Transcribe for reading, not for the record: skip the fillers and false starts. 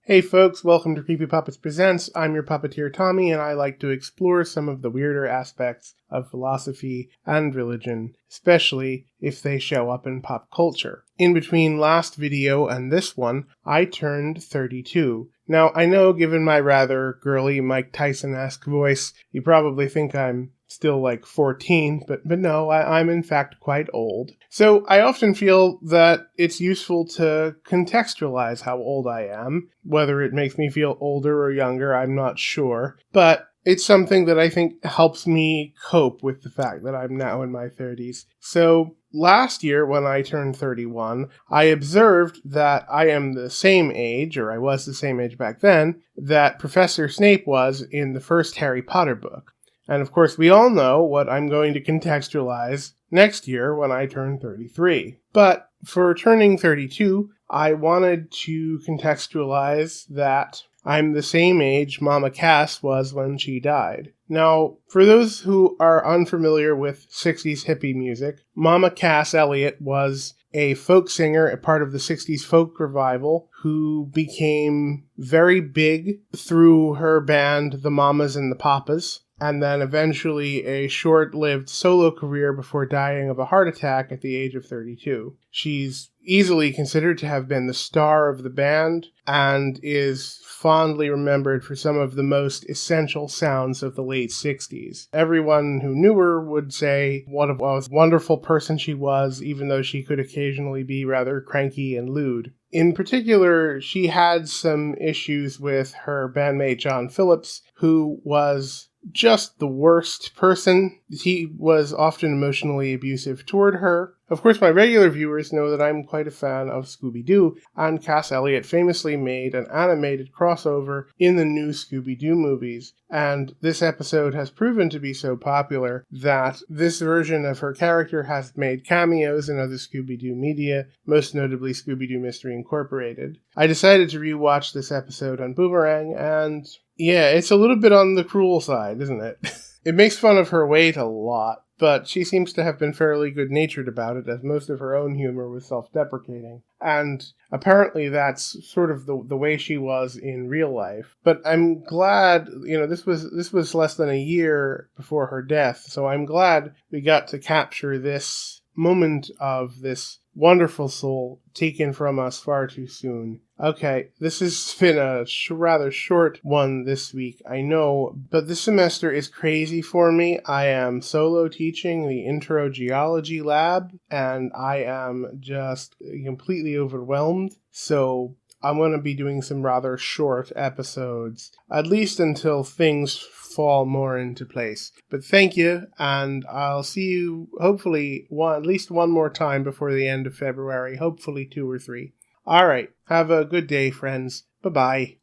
Hey folks, welcome to Creepy Puppets Presents. I'm your puppeteer Tommy, and I like to explore some of the weirder aspects of philosophy and religion, especially if they show up in pop culture. In between last video and this one, I turned 32. Now, I know given my rather girly Mike Tyson-esque voice, you probably think I'm still like 14, but no, I'm in fact quite old. So I often feel that it's useful to contextualize how old I am. Whether it makes me feel older or younger, I'm not sure. But it's something that I think helps me cope with the fact that I'm now in my 30s. So last year, when I turned 31, I observed that I am the same age, or I was the same age back then, that Professor Snape was in the first Harry Potter book. And of course, we all know what I'm going to contextualize next year when I turn 33. But for turning 32, I wanted to contextualize that I'm the same age Mama Cass was when she died. Now, for those who are unfamiliar with 60s hippie music, Mama Cass Eliot was a folk singer, a part of the 60s folk revival, who became very big through her band, the Mamas and the Papas, and then eventually a short-lived solo career before dying of a heart attack at the age of 32. She's easily considered to have been the star of the band and is fondly remembered for some of the most essential sounds of the late 60s. Everyone who knew her would say what a wonderful person she was, even though she could occasionally be rather cranky and lewd. In particular, she had some issues with her bandmate John Phillips, who was just the worst person. He was often emotionally abusive toward her. Of course, my regular viewers know that I'm quite a fan of Scooby Doo, and Cass Eliot famously made an animated crossover in the new Scooby Doo movies. And this episode has proven to be so popular that this version of her character has made cameos in other Scooby Doo media, most notably Scooby Doo Mystery Incorporated. I decided to rewatch this episode on Boomerang, and yeah, it's a little bit on the cruel side, isn't it? It makes fun of her weight a lot, but she seems to have been fairly good-natured about it, as most of her own humor was self-deprecating. And apparently that's sort of the way she was in real life. But I'm glad, this was less than a year before her death, so I'm glad we got to capture this moment of this wonderful soul taken from us far too soon. Okay, this has been a rather short one this week, I know, but this semester is crazy for me. I am solo teaching the intro geology lab, and I am just completely overwhelmed, so I'm going to be doing some rather short episodes, at least until things fall more into place. But thank you, and I'll see you hopefully at least one more time before the end of February, hopefully 2 or 3. All right, have a good day, friends. Bye-bye.